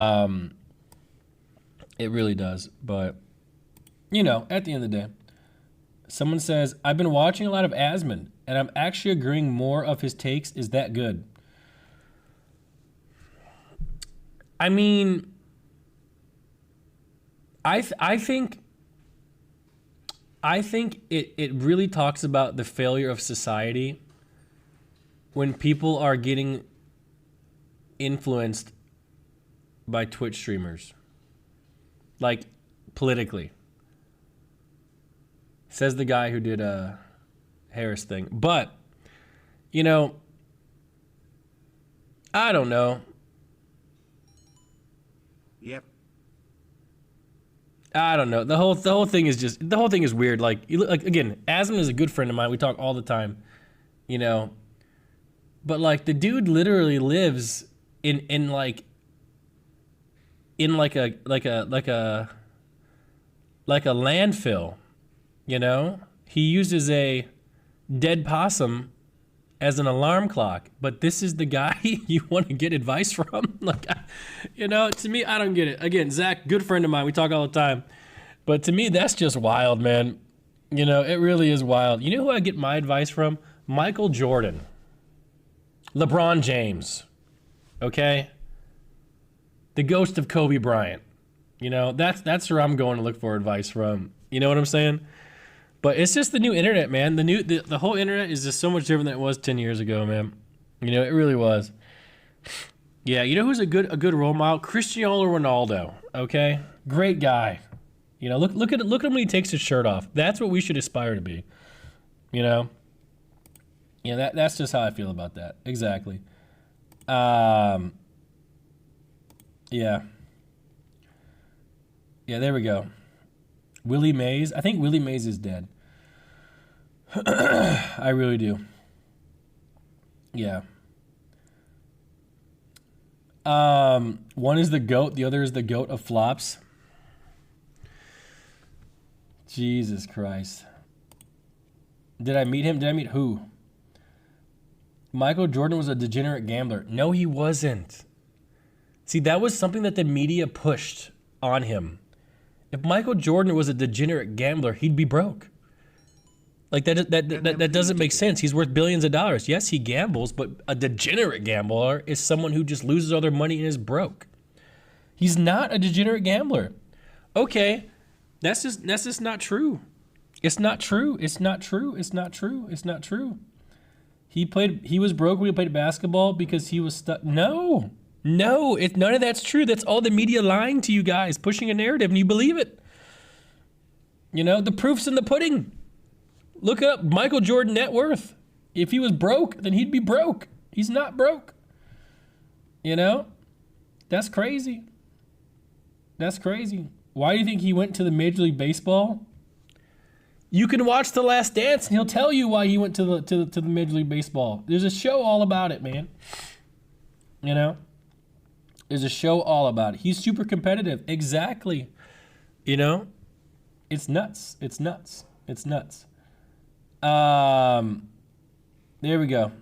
Um, it really does. But, at the end of the day, someone says, I've been watching a lot of Asmund, and I'm actually agreeing more of his takes. Is that good? I mean, I think it really talks about the failure of society when people are getting influenced by Twitch streamers, like politically. Says the guy who did a Harris thing. But, I don't know. Yep. I don't know. The whole thing is weird. Like again, Asmund is a good friend of mine. We talk all the time, But like the dude literally lives in like a landfill, He uses a dead possum as an alarm clock, but this is the guy you want to get advice from? To me, I don't get it. Again, Zach, good friend of mine. We talk all the time. But to me, that's just wild, man. It really is wild. You know who I get my advice from? Michael Jordan. LeBron James. Okay? The ghost of Kobe Bryant. That's where I'm going to look for advice from. You know what I'm saying? But it's just the new internet, man. The whole internet is just so much different than it was 10 years ago, man. It really was. Yeah, who's a good role model? Cristiano Ronaldo. Okay, great guy. Look at him when he takes his shirt off. That's what we should aspire to be. That's just how I feel about that. Exactly. Yeah. Yeah, there we go. Willie Mays. I think Willie Mays is dead. I really do. Yeah. One is the GOAT, the other is the GOAT of flops. Jesus Christ. Did I meet him? Did I meet who? Michael Jordan was a degenerate gambler. No, he wasn't. See, that was something that the media pushed on him. If Michael Jordan was a degenerate gambler, he'd be broke. Like that doesn't make sense. He's worth billions of dollars. Yes, he gambles, but a degenerate gambler is someone who just loses all their money and is broke. He's not a degenerate gambler. Okay, that's just not true. It's not true. It's not true. It's not true. It's not true. He was broke when he played basketball because he was stuck. No, none of that's true. That's all the media lying to you guys, pushing a narrative, and you believe it. The proof's in the pudding. Look up Michael Jordan net worth. If he was broke, then he'd be broke. He's not broke. That's crazy. That's crazy. Why do you think he went to the Major League Baseball? You can watch The Last Dance, and he'll tell you why he went to the Major League Baseball. There's a show all about it, man. There's a show all about it. He's super competitive. Exactly. It's nuts. It's nuts. It's nuts. There we go.